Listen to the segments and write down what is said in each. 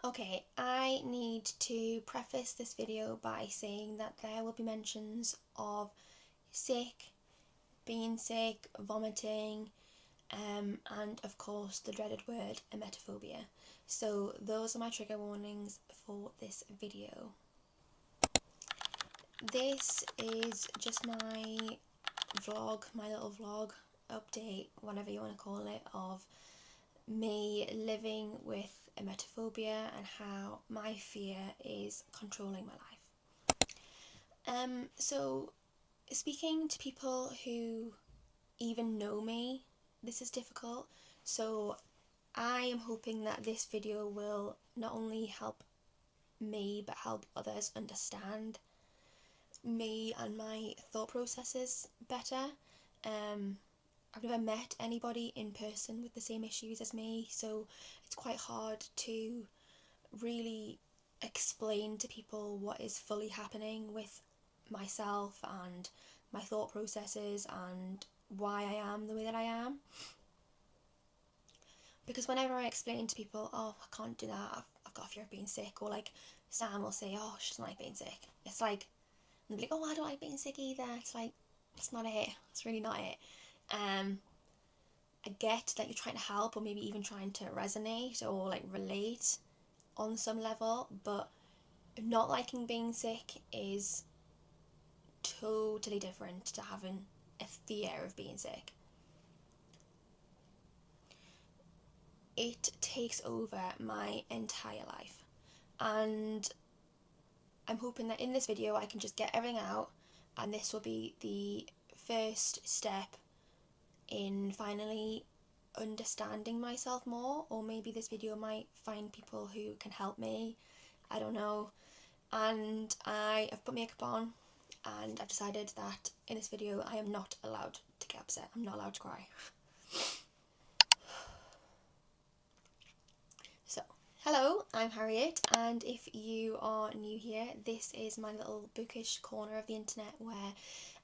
Okay, I need to preface this video by saying that there will be mentions of sick, being sick, vomiting, and of course the dreaded word emetophobia. So those are my trigger warnings for this video. This is just my vlog, my little vlog update, whatever you want to call it, of me living with emetophobia and how my fear is controlling my life. So speaking to people who even know me, this is difficult. So I am hoping that this video will not only help me but help others understand me and my thought processes better. I've never met anybody in person with the same issues as me, so it's quite hard to really explain to people what is fully happening with myself and my thought processes and why I am the way that I am. Because whenever I explain to people, oh, I can't do that, I've got a fear of being sick, or like Sam will say, oh, she doesn't like being sick. It's like, and they'll be like, oh, I don't like being sick either. It's like, it's not it. It's really not it. I get that you're trying to help or maybe even trying to resonate or like relate on some level, but not liking being sick is totally different to having a fear of being sick. It takes over my entire life, and I'm hoping that in this video I can just get everything out, and this will be the first step in finally understanding myself more, or maybe this video might find people who can help me, I don't know. And I have put makeup on, and I've decided that in this video I am not allowed to get upset, I'm not allowed to cry. So, hello, I'm Harriet, and if you are new here, this is my little bookish corner of the internet where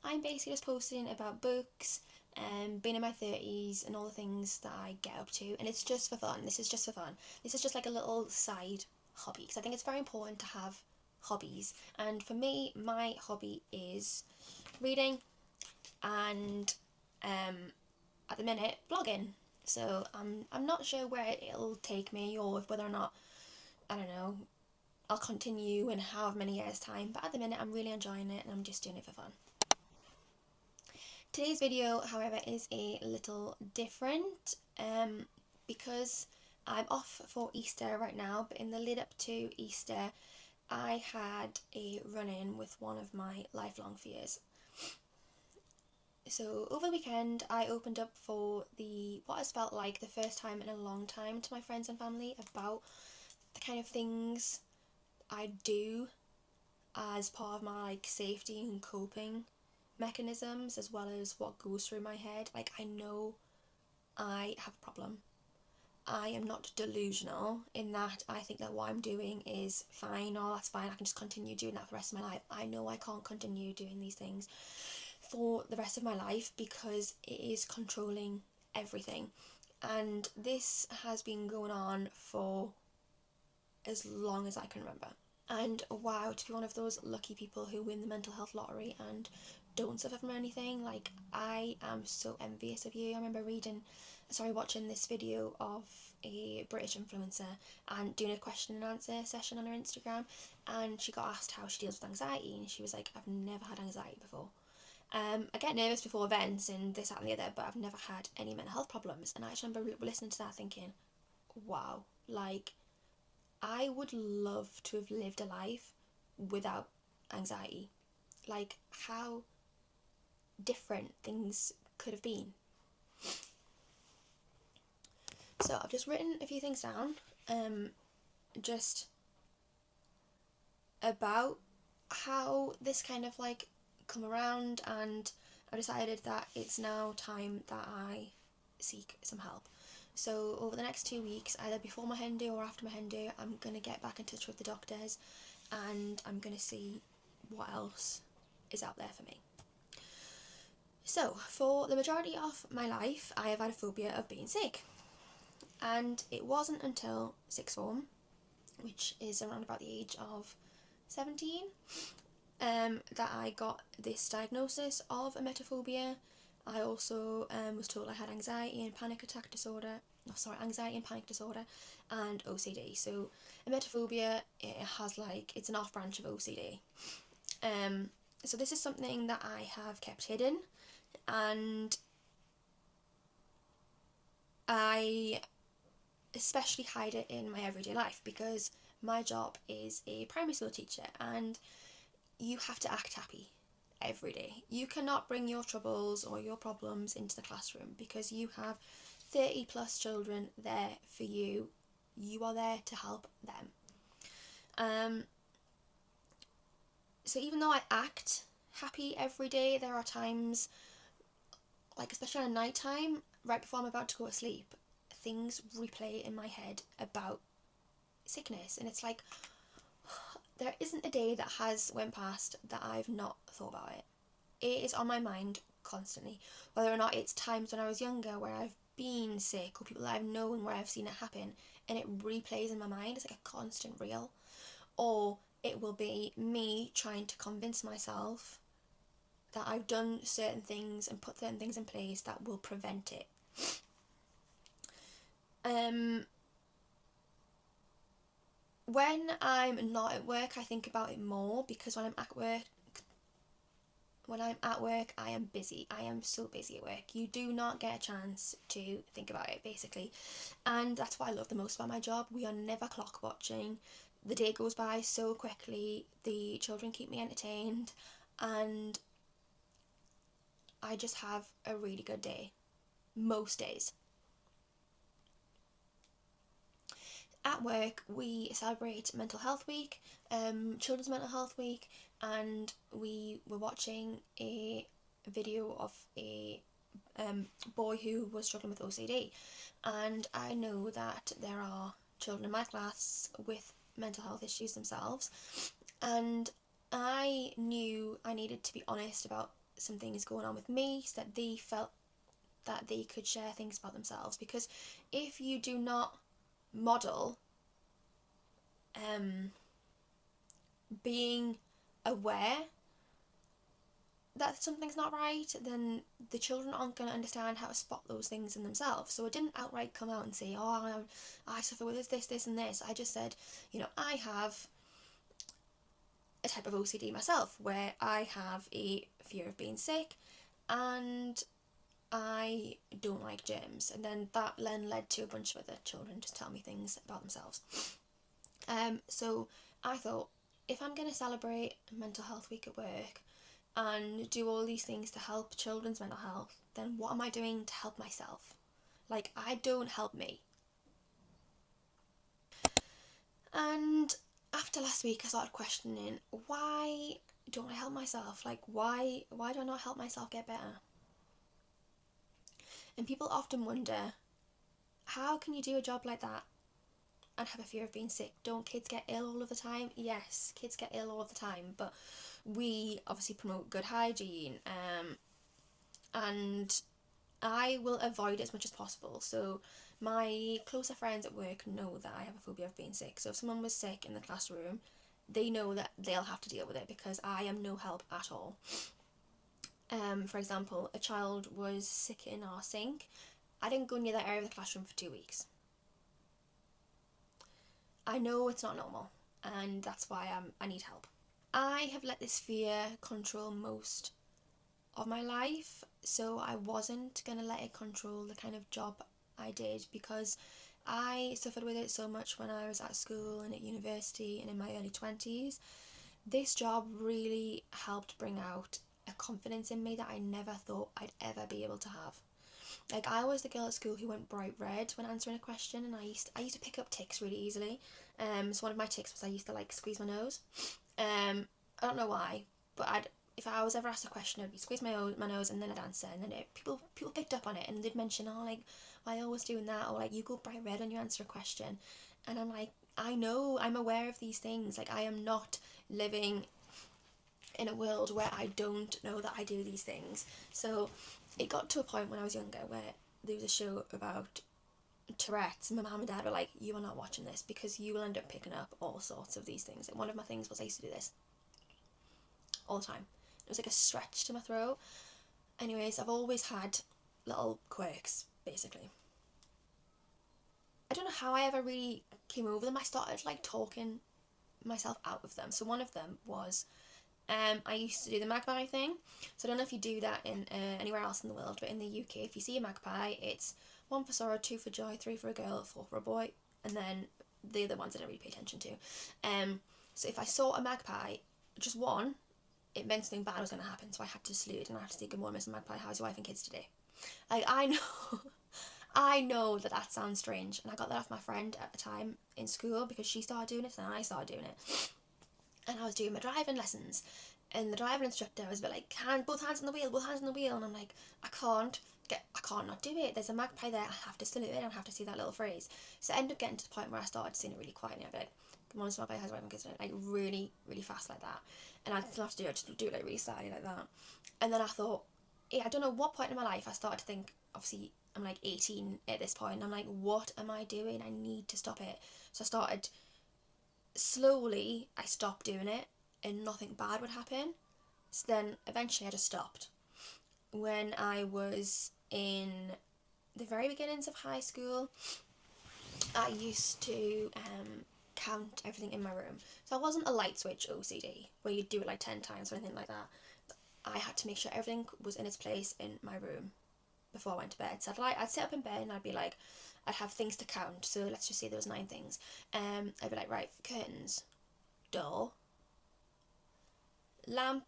I'm basically just posting about books and being in my 30s and all the things that I get up to, and it's just for fun. This is just for fun. This is just like a little side hobby, because I think it's very important to have hobbies, and for me, my hobby is reading and at the minute vlogging. So I'm not sure where it'll take me, or if whether or not, I don't know, I'll continue in however many years time, but at the minute I'm really enjoying it and I'm just doing it for fun. Today's video, however, is a little different because I'm off for Easter right now, but in the lead up to Easter I had a run-in with one of my lifelong fears. So over the weekend I opened up for what has felt like the first time in a long time to my friends and family about the kind of things I do as part of my safety and coping mechanisms, as well as what goes through my head. Like, I know I have a problem. I am not delusional in that I think that what I'm doing is fine, or that's fine, I can just continue doing that for the rest of my life. I know I can't continue doing these things for the rest of my life because it is controlling everything. And this has been going on for as long as I can remember. And wow, to be one of those lucky people who win the mental health lottery and don't suffer from anything, like, I am so envious of you. I remember watching this video of a British influencer and doing a question and answer session on her Instagram, and she got asked how she deals with anxiety, and she was like, I've never had anxiety before. I get nervous before events and this, that and the other, but I've never had any mental health problems. And I just remember listening to that thinking, wow, like, I would love to have lived a life without anxiety. Like, how different things could have been. So I've just written a few things down, just about how this kind of like come around, and I decided that it's now time that I seek some help. So over the next 2 weeks, either before my hen do or after my hen do, I'm going to get back in touch with the doctors and I'm going to see what else is out there for me. So for the majority of my life, I have had a phobia of being sick. And it wasn't until sixth form which is around about the age of 17, that I got this diagnosis of emetophobia. I also was told I had anxiety and panic disorder, and OCD. So emetophobia, it's an off branch of OCD. So this is something that I have kept hidden, and I especially hide it in my everyday life because my job is a primary school teacher, and you have to act happy every day. You cannot bring your troubles or your problems into the classroom because you have 30 plus children there for you. You are there to help them. So even though I act happy every day, there are times, like especially at night time, right before I'm about to go to sleep, things replay in my head about sickness, and it's like there isn't a day that has went past that I've not thought about it. It is on my mind constantly, whether or not it's times when I was younger where I've been sick, or people that I've known where I've seen it happen, and it replays in my mind. It's like a constant reel. Or it will be me trying to convince myself that I've done certain things and put certain things in place that will prevent it. When I'm not at work, I think about it more, because when I'm at work, I am busy. I am so busy at work. You do not get a chance to think about it, basically. And that's what I love the most about my job. We are never clock watching. The day goes by so quickly. The children keep me entertained, and I just have a really good day most days. At work, we celebrate Mental Health Week, Children's Mental Health Week, and we were watching a video of a boy who was struggling with OCD. And I know that there are children in my class with mental health issues themselves, and I knew I needed to be honest about some things going on with me so that they felt that they could share things about themselves. Because if you do not model being aware that something's not right, then the children aren't going to understand how to spot those things in themselves. So I didn't outright come out and say, oh, I suffer with this and this. I just said, I have a type of OCD myself where I have a fear of being sick, and I don't like germs. And then that then led to a bunch of other children just tell me things about themselves. So I thought, if I'm going to celebrate Mental Health Week at work and do all these things to help children's mental health, then what am I doing to help myself? Like, I don't help me. And after last week, I started questioning, why don't I help myself? Like, why do I not help myself get better? And people often wonder, how can you do a job like that and have a fear of being sick? Don't kids get ill all of the time? Yes, kids get ill all of the time, but we obviously promote good hygiene, and I will avoid it as much as possible. So my closer friends at work know that I have a phobia of being sick. So if someone was sick in the classroom, they know that they'll have to deal with it because I am no help at all. For example, a child was sick in our sink. I didn't go near that area of the classroom for 2 weeks. I know it's not normal, and that's why I need help. I have let this fear control most of my life, so I wasn't going to let it control the kind of job I did, because I suffered with it so much when I was at school and at university and in my early 20s. This job really helped bring out a confidence in me that I never thought I'd ever be able to have. Like, I was the girl at school who went bright red when answering a question, and I used to pick up tics really easily. So one of my tics was I used to squeeze my nose. I don't know why, but if I was ever asked a question, I'd be squeeze my nose and then I'd answer, and then people picked up on it, and they'd mention, why are you always doing that, or you go bright red when you answer a question, and I'm like, I know, I'm aware of these things. I am not living in a world where I don't know that I do these things. So it got to a point when I was younger where there was a show about Tourette's, my mum and dad were like, you are not watching this because you will end up picking up all sorts of these things. And one of my things was I used to do this all the time. It was like a stretch to my throat. Anyways, I've always had little quirks, basically. I don't know how I ever really came over them. I started like talking myself out of them. So one of them was I used to do the magpie thing. So I don't know if you do that in anywhere else in the world, but in the UK, if you see a magpie, it's 1 for sorrow, 2 for joy, 3 for a girl, 4 for a boy, and then the other ones I don't really pay attention to. So if I saw a magpie, just one, it meant something bad was going to happen, so I had to salute and I had to say, good morning, Mr. Magpie, how's your wife and kids today? Like, I know, I know that sounds strange, and I got that off my friend at the time in school because she started doing it and I started doing it. And I was doing my driving lessons, and the driving instructor was a bit like, both hands on the wheel, and I'm like, I can't not do it. There's a magpie there. I have to salute it. I have to see that little phrase. So I ended up getting to the point where I started saying it really quietly. I'd be like, "Good morning, magpie. How's your wife and kids?" Like really, really fast like that. And I'd still have to do it. Just do it like really slowly like that. And then I thought, I don't know what point in my life I started to think. Obviously, I'm like 18 at this point. And I'm like, what am I doing? I need to stop it. So I started. Slowly, I stopped doing it, and nothing bad would happen. So then, eventually, I just stopped. When I was in the very beginnings of high school, I used to count everything in my room. So I wasn't a light switch OCD, where you'd do it like 10 times or anything like that. I had to make sure everything was in its place in my room before I went to bed. So I'd sit up in bed and I'd be like, I'd have things to count. So let's just say there was 9 things. I'd be like, right, curtains, door, lamp,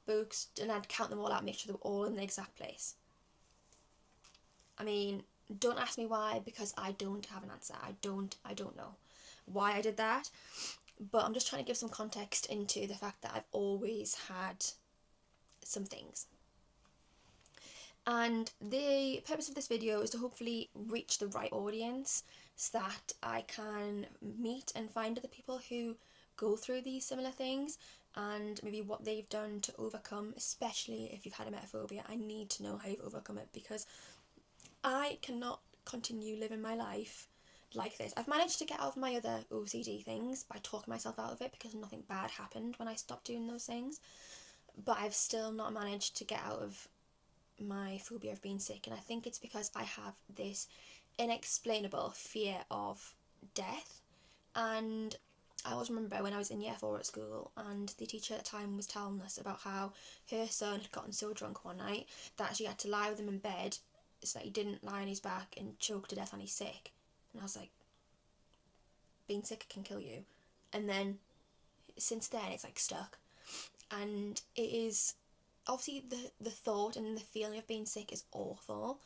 books, and I'd count them all out, make sure they were all in the exact place. I mean, don't ask me why, because I don't have an answer. I don't know why I did that, but I'm just trying to give some context into the fact that I've always had some things. And the purpose of this video is to hopefully reach the right audience so that I can meet and find other people who go through these similar things and maybe what they've done to overcome, especially if you've had emetophobia. I need to know how you've overcome it because I cannot continue living my life like this. I've managed to get out of my other OCD things by talking myself out of it because nothing bad happened when I stopped doing those things, but I've still not managed to get out of my phobia of being sick, and I think it's because I have this inexplainable fear of death. And I always remember when I was in year 4 at school, and the teacher at the time was telling us about how her son had gotten so drunk one night that she had to lie with him in bed so that he didn't lie on his back and choke to death on his sick. And I was like, being sick can kill you. And then since then it's like stuck, and it is obviously the thought and the feeling of being sick is awful,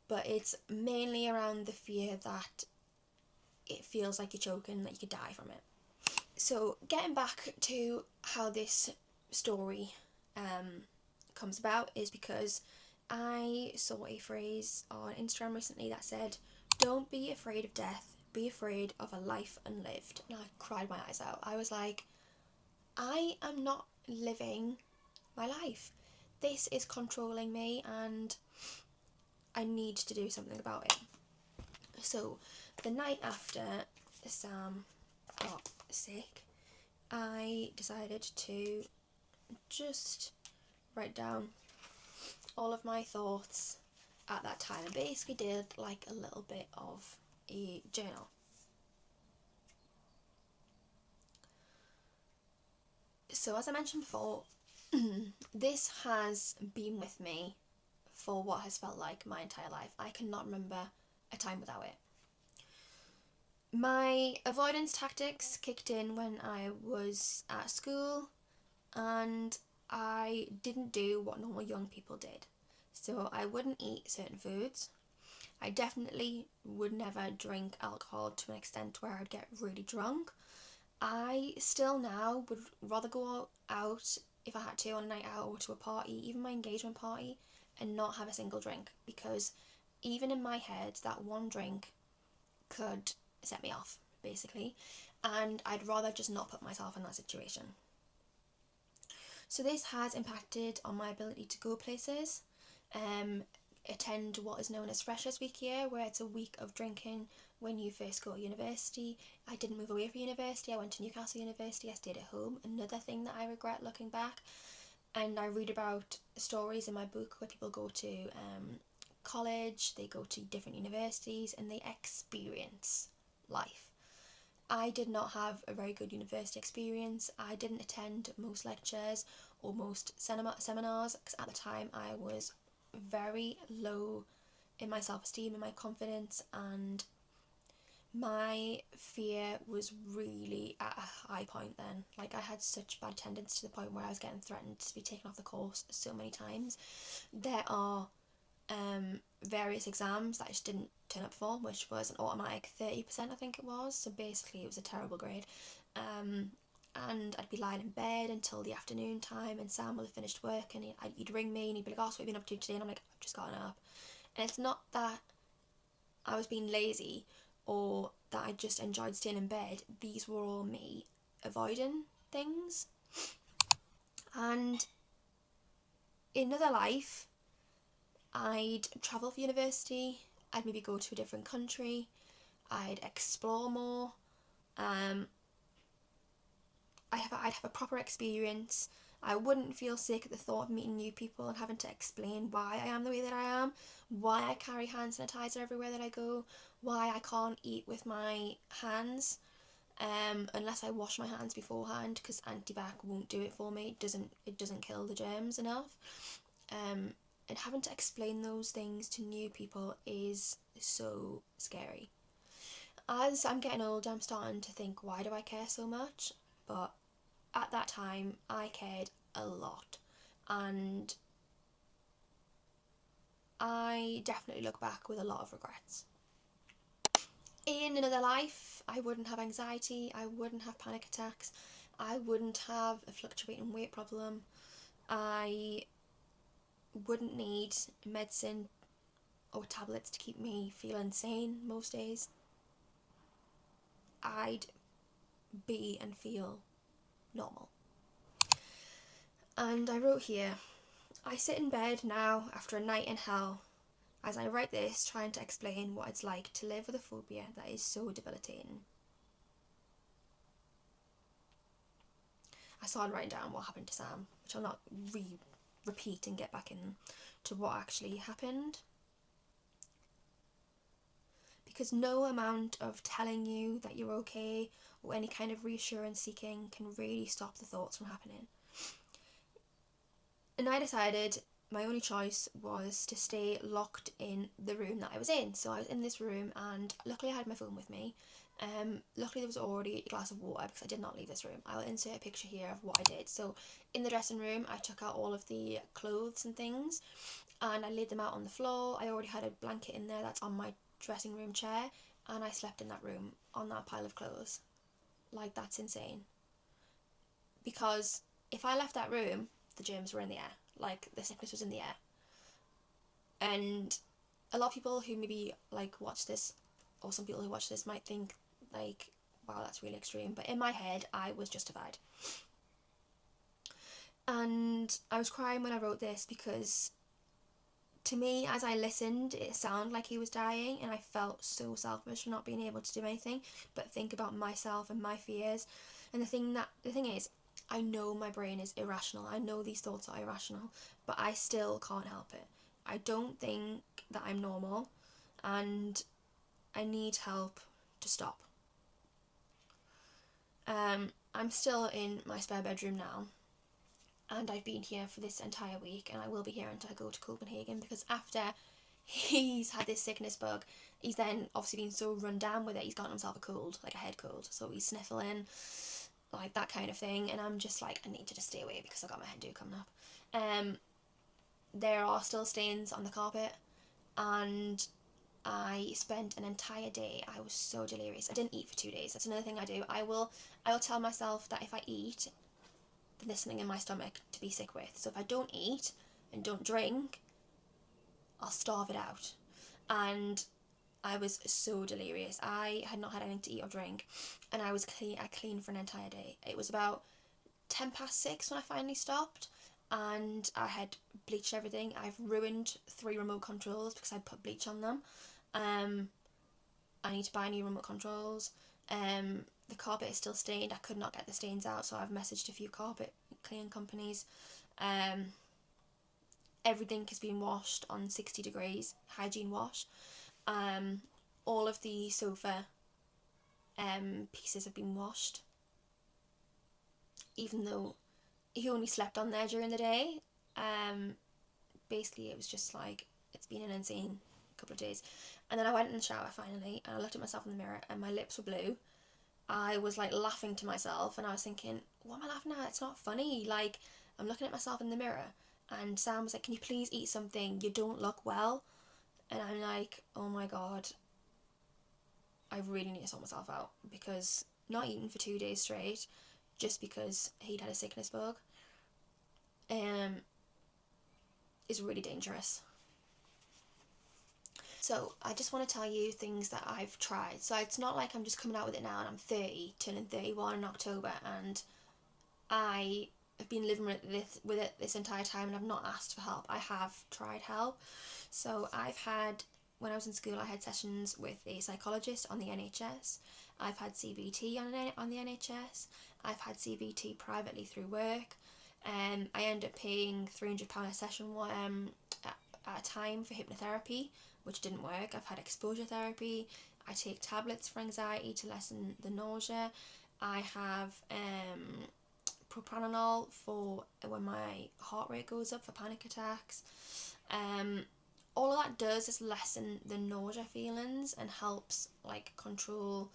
but it's mainly around the fear that it feels like you're choking, that you could die from it. So getting back to how this story comes about is because I saw a phrase on Instagram recently that said, don't be afraid of death, be afraid of a life unlived. And I cried my eyes out. I was like, I am not living my life. This is controlling me and I need to do something about it. So the night after Sam got sick, I decided to just write down all of my thoughts at that time. I basically did like a little bit of a journal. So as I mentioned before, this has been with me for what has felt like my entire life. I cannot remember a time without it. My avoidance tactics kicked in when I was at school, and I didn't do what normal young people did. So I wouldn't eat certain foods. I definitely would never drink alcohol to an extent where I'd get really drunk. I still now would rather go out if I had to on a night out or to a party, even my engagement party, and not have a single drink, because even in my head that one drink could set me off, basically, and I'd rather just not put myself in that situation. So this has impacted on my ability to go places. attend what is known as Freshers Week here, where it's a week of drinking when you first go to university. I didn't move away from university. I went to Newcastle University. I stayed at home. Another thing that I regret looking back. And I read about stories in my book where people go to college, they go to different universities, and they experience life. I did not have a very good university experience. I didn't attend most lectures or most seminars because at the time I was very low in my self-esteem and my confidence, and my fear was really at a high point then. Like, I had such bad attendance to the point where I was getting threatened to be taken off the course so many times. There are various exams that I just didn't turn up for, which was an automatic 30%, I think it was. So basically it was a terrible grade. And I'd be lying in bed until the afternoon time, and Sam will have finished work, and he'd ring me and he'd be like, "Oh, so what have you been up to today?" And I'm like, "I've just gotten up." And it's not that I was being lazy or that I just enjoyed staying in bed. These were all me avoiding things. And in another life, I'd travel for university, I'd maybe go to a different country, I'd explore more, I'd have a proper experience. I wouldn't feel sick at the thought of meeting new people and having to explain why I am the way that I am, why I carry hand sanitizer everywhere that I go, why I can't eat with my hands unless I wash my hands beforehand, because antibac won't do it for me. It doesn't kill the germs enough. And having to explain those things to new people is so scary. As I'm getting older, I'm starting to think, why do I care so much? But at that time, I cared a lot. And I definitely look back with a lot of regrets. In another life, I wouldn't have anxiety, I wouldn't have panic attacks, I wouldn't have a fluctuating weight problem, I wouldn't need medicine or tablets to keep me feeling sane most days. I'd be and feel normal. And I wrote here, I sit in bed now after a night in hell as I write this, trying to explain what it's like to live with a phobia that is so debilitating. I started writing down what happened to Sam, which I'll not repeat and get back into what actually happened. Because no amount of telling you that you're okay or any kind of reassurance seeking can really stop the thoughts from happening. And I decided my only choice was to stay locked in the room that I was in. So I was in this room, and luckily I had my phone with me. Luckily there was already a glass of water because I did not leave this room. I will insert a picture here of what I did. So in the dressing room, I took out all of the clothes and things, and I laid them out on the floor. I already had a blanket in there that's on my dressing room chair, and I slept in that room on that pile of clothes. Like, that's insane. Because if I left that room, the germs were in the air. Like, the sickness was in the air. And a lot of people who maybe like watch this, or some people who watch this, might think like, wow, that's really extreme. But in my head, I was justified. And I was crying when I wrote this because to me, as I listened, it sounded like he was dying, and I felt so selfish for not being able to do anything but think about myself and my fears. And the thing is, I know my brain is irrational. I know these thoughts are irrational, but I still can't help it. I don't think that I'm normal, and I need help to stop. I'm still in my spare bedroom now, and I've been here for this entire week, and I will be here until I go to Copenhagen, because after he's had this sickness bug, he's then obviously been so run down with it, he's gotten himself a cold, like a head cold, so he's sniffling, like that kind of thing, and I'm just like, I need to just stay away because I've got my head do coming up. There are still stains on the carpet, and I spent an entire day, I was so delirious. I didn't eat for 2 days. That's another thing I do. I will tell myself that if I eat, then there's something in my stomach to be sick with. So if I don't eat and don't drink, I'll starve it out. And I was so delirious. I had not had anything to eat or drink, and I cleaned for an entire day. It was about 6:10 when I finally stopped, and I had bleached everything. I've ruined 3 remote controls because I put bleach on them. I need to buy new remote controls. The carpet is still stained. I could not get the stains out, so I've messaged a few carpet cleaning companies. Everything has been washed on 60 degrees, hygiene wash. All of the sofa pieces have been washed, even though he only slept on there during the day. Basically it was just like, it's been an insane couple of days. And then I went in the shower finally, and I looked at myself in the mirror and my lips were blue. I was like laughing to myself, and I was thinking, what am I laughing at? It's not funny. Like, I'm looking at myself in the mirror, and Sam was like, can you please eat something? You don't look well. And I'm like, oh my god, I really need to sort myself out, because not eating for 2 days straight just because he'd had a sickness bug is really dangerous. So I just want to tell you things that I've tried. So it's not like I'm just coming out with it now and I'm 30, turning 31 in October, and I have been living with it this entire time and I've not asked for help. I have tried help. So when I was in school, I had sessions with a psychologist on the NHS. I've had CBT on the NHS. I've had CBT privately through work. I ended up paying £300 a session at a time for hypnotherapy, which didn't work. I've had exposure therapy. I take tablets for anxiety to lessen the nausea. I have propranolol for when my heart rate goes up, for panic attacks. All of that does is lessen the nausea feelings and helps like control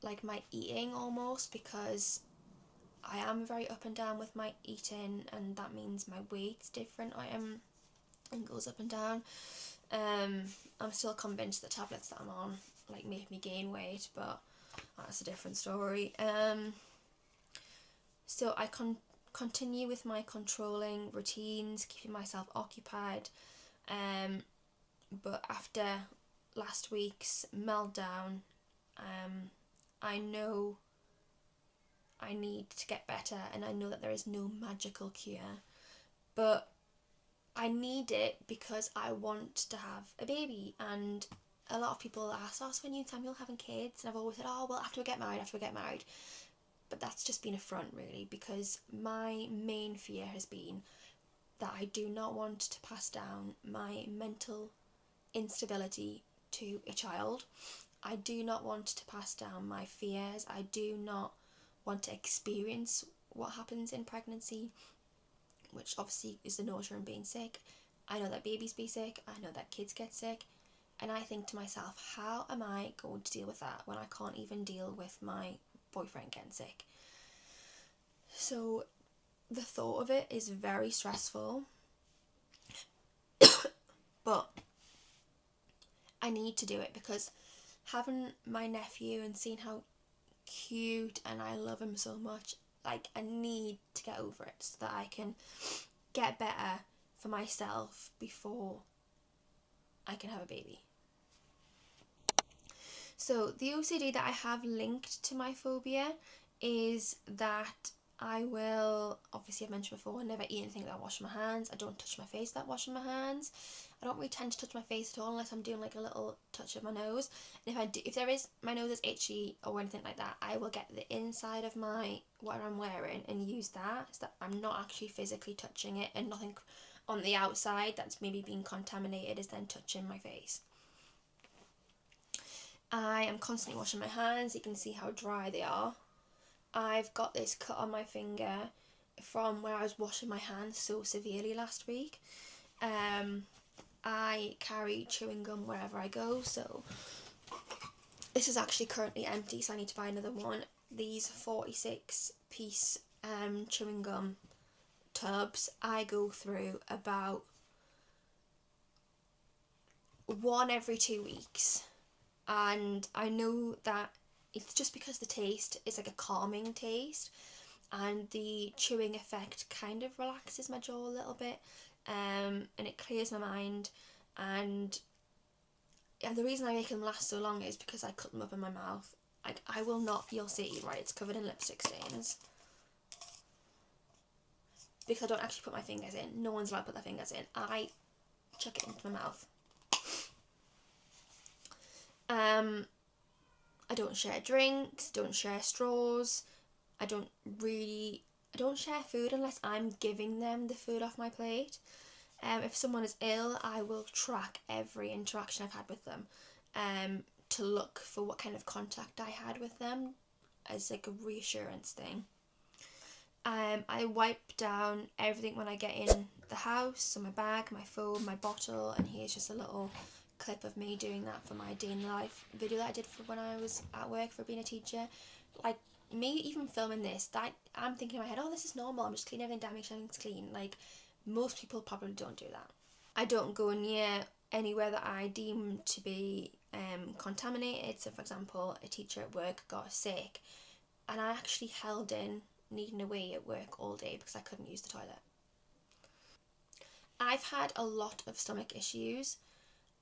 like my eating almost, because I am very up and down with my eating, and that means my weight's different. And goes up and down. I'm still convinced that tablets that I'm on like make me gain weight, but that's a different story. So I continue with my controlling routines, keeping myself occupied. But after last week's meltdown, I know I need to get better, and I know that there is no magical cure, but I need it because I want to have a baby. And a lot of people ask, oh, so when you and Samuel having kids? And I've always said, oh, well, after we get married. But that's just been a front, really, because my main fear has been that I do not want to pass down my mental instability to a child. I do not want to pass down my fears. I do not want to experience what happens in pregnancy, which obviously is the nausea and being sick. I know that babies be sick. I know that kids get sick. And I think to myself, how am I going to deal with that when I can't even deal with my boyfriend getting sick? So the thought of it is very stressful. But I need to do it, because having my nephew and seeing how cute, and I love him so much, like, I need to get over it so that I can get better for myself before I can have a baby. So the OCD that I have linked to my phobia is that I will, obviously I've mentioned before, I never eat anything without washing my hands. I don't touch my face without washing my hands. I don't really tend to touch my face at all unless I'm doing like a little touch of my nose. And if my nose is itchy or anything like that, I will get the inside of what I'm wearing and use that, so that I'm not actually physically touching it, and nothing on the outside that's maybe being contaminated is then touching my face. I am constantly washing my hands. You can see how dry they are. I've got this cut on my finger from where I was washing my hands so severely last week. I carry chewing gum wherever I go, so this is actually currently empty, so I need to buy another one. These 46 piece chewing gum tubs, I go through about one every 2 weeks, and I know that it's just because the taste is like a calming taste, and the chewing effect kind of relaxes my jaw a little bit, and it clears my mind. And the reason I make them last so long is because I cut them up in my mouth. Like, I will not, you'll see, right, it's covered in lipstick stains. because I don't actually put my fingers in. No one's allowed to put their fingers in. I chuck it into my mouth. I don't share drinks, don't share straws. I don't share food unless I'm giving them the food off my plate. If someone is ill, I will track every interaction I've had with them, to look for what kind of contact I had with them as like a reassurance thing. I wipe down everything when I get in the house, so my bag, my phone, my bottle, and here's just a little clip of me doing that for my day in life video that I did for when I was at work for being a teacher. Like, me even filming this, that I'm thinking in my head, oh, this is normal, I'm just cleaning everything down, make sure everything's clean. Like, most people probably don't do that. I don't go near anywhere that I deem to be contaminated. So for example, a teacher at work got sick and I actually held in needing a wee at work all day because I couldn't use the toilet. I've had a lot of stomach issues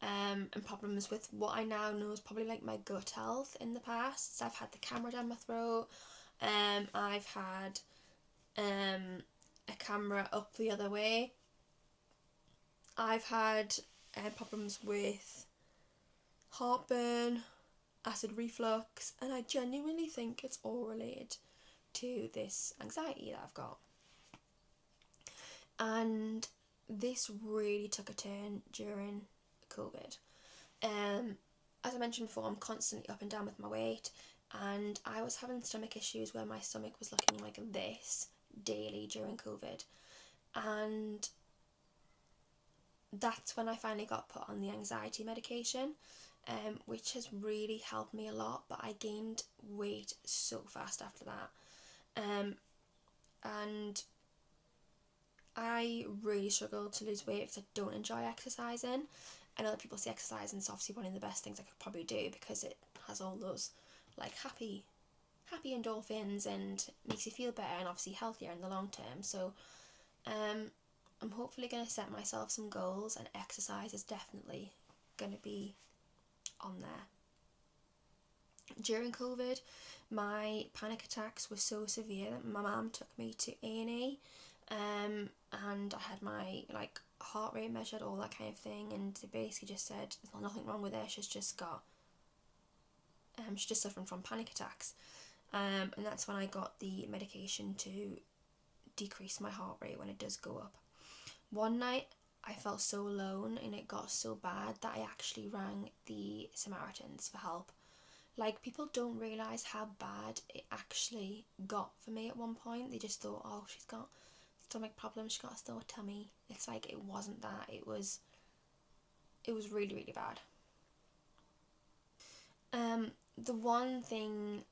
and problems with what I now know is probably like my gut health in the past. So I've had the camera down my throat, I've had a camera up the other way. I've had problems with heartburn, acid reflux, and I genuinely think it's all related to this anxiety that I've got. And this really took a turn during COVID. As I mentioned before, I'm constantly up and down with my weight, and I was having stomach issues where my stomach was looking like this daily during COVID, and that's when I finally got put on the anxiety medication, which has really helped me a lot, but I gained weight so fast after that. And I really struggle to lose weight because I don't enjoy exercising. I know that people say exercising is obviously one of the best things I could probably do because it has all those like happy endorphins and makes you feel better and obviously healthier in the long term. So I'm hopefully going to set myself some goals, and exercise is definitely going to be on there. During COVID, my panic attacks were so severe that my mum took me to A&E, and I had my like heart rate measured, all that kind of thing, and they basically just said there's nothing wrong with her, she's just suffering from panic attacks, and that's when I got the medication to decrease my heart rate when it does go up. One night I felt so alone and it got so bad that I actually rang the Samaritans for help. Like, people don't realise how bad it actually got for me at one point. They just thought, oh, she's got stomach problems, she's got a sore tummy. It's like, it wasn't that. It was really, really bad. The one thing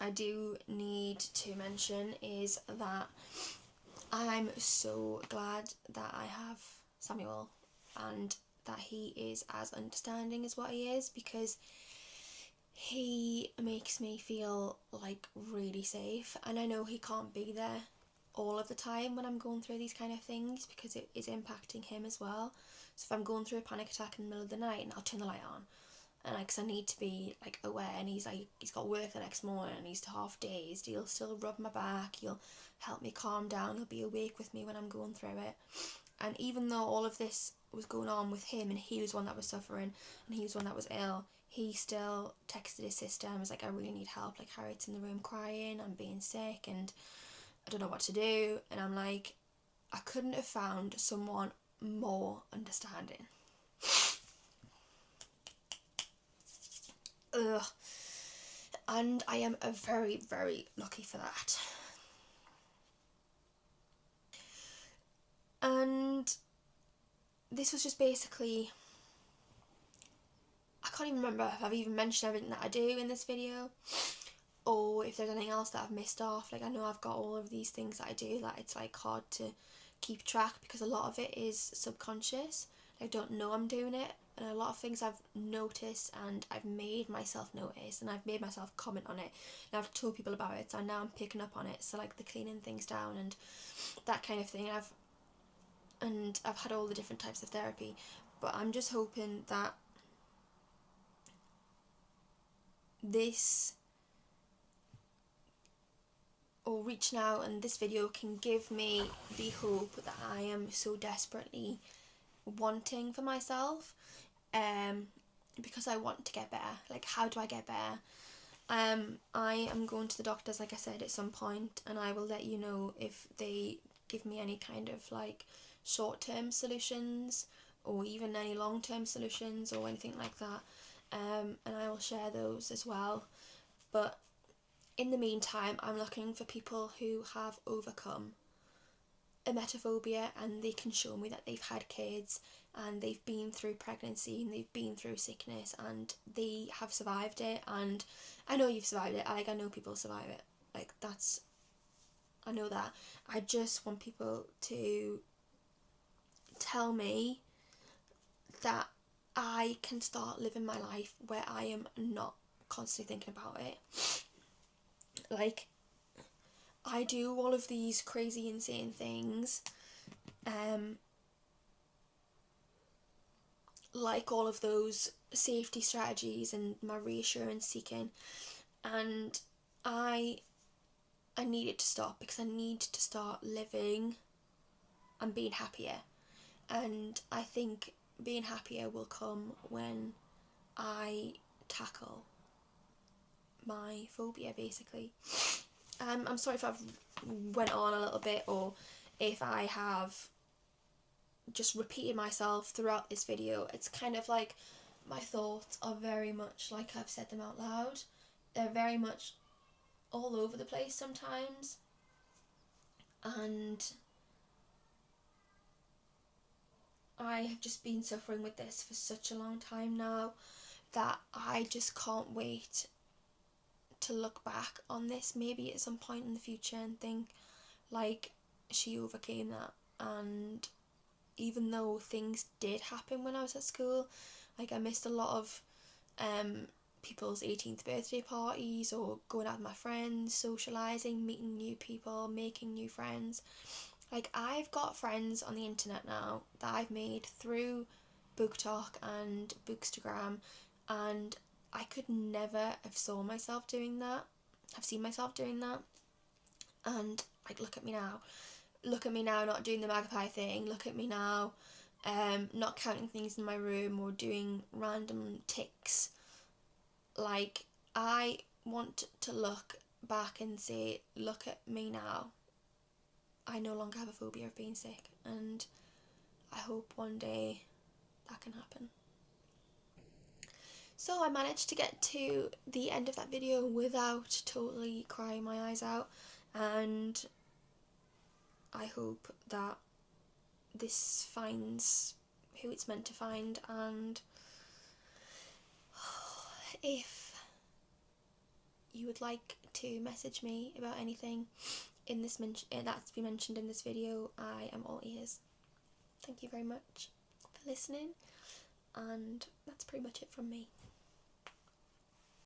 I do need to mention is that I'm so glad that I have Samuel and that he is as understanding as what he is, because he makes me feel like really safe, and I know he can't be there all of the time when I'm going through these kind of things because it is impacting him as well. So if I'm going through a panic attack in the middle of the night, and I'll turn the light on, and like, 'cause I need to be like aware, and he's got work the next morning and he's half dazed, he'll still rub my back, he'll help me calm down, he'll be awake with me when I'm going through it. And even though all of this was going on with him and he was one that was suffering and he was one that was ill, he still texted his sister and was like, I really need help, like Harriet's in the room crying, I'm being sick and I don't know what to do. And I'm like, I couldn't have found someone more understanding. Ugh. And I am very, very lucky for that. And this was just basically, I can't even remember if I've even mentioned everything that I do in this video, or if there's anything else that I've missed off. Like, I know I've got all of these things that I do that it's like hard to keep track because a lot of it is subconscious. I don't know I'm doing it, and a lot of things I've noticed and I've made myself notice and I've made myself comment on it and I've told people about it, so now I'm picking up on it. So like the cleaning things down and that kind of thing, I've had all the different types of therapy, but I'm just hoping that this or reaching out, and this video can give me the hope that I am so desperately wanting for myself, because I want to get better. Like, how do I get better? I am going to the doctors, like I said, at some point, and I will let you know if they give me any kind of like short-term solutions or even any long-term solutions or anything like that, and I will share those as well. But in the meantime, I'm looking for people who have overcome emetophobia, and they can show me that they've had kids and they've been through pregnancy and they've been through sickness and they have survived it. And I know you've survived it. I know people survive it. Like, that's, I know that. I just want people to tell me that I can start living my life where I am not constantly thinking about it. Like, I do all of these crazy, insane things, like all of those safety strategies and my reassurance seeking, and I need it to stop, because I need to start living and being happier. And I think being happier will come when I tackle my phobia, basically. I'm sorry if I've went on a little bit, or if I have just repeated myself throughout this video. It's kind of like my thoughts are very much like I've said them out loud. They're very much all over the place sometimes, and I have just been suffering with this for such a long time now that I just can't wait to look back on this maybe at some point in the future and think, like, she overcame that. And even though things did happen when I was at school, like, I missed a lot of people's 18th birthday parties, or going out with my friends, socialising, meeting new people, making new friends. Like, I've got friends on the internet now that I've made through BookTok and Bookstagram, and I could never have seen myself doing that. And, like, look at me now not doing the magpie thing. Look at me now not counting things in my room or doing random ticks. Like, I want to look back and say, look at me now. I no longer have a phobia of being sick, and I hope one day that can happen. So I managed to get to the end of that video without totally crying my eyes out, and I hope that this finds who it's meant to find. And if you would like to message me about anything in this that's been mentioned in this video, I am all ears. Thank you very much for listening, and that's pretty much it from me.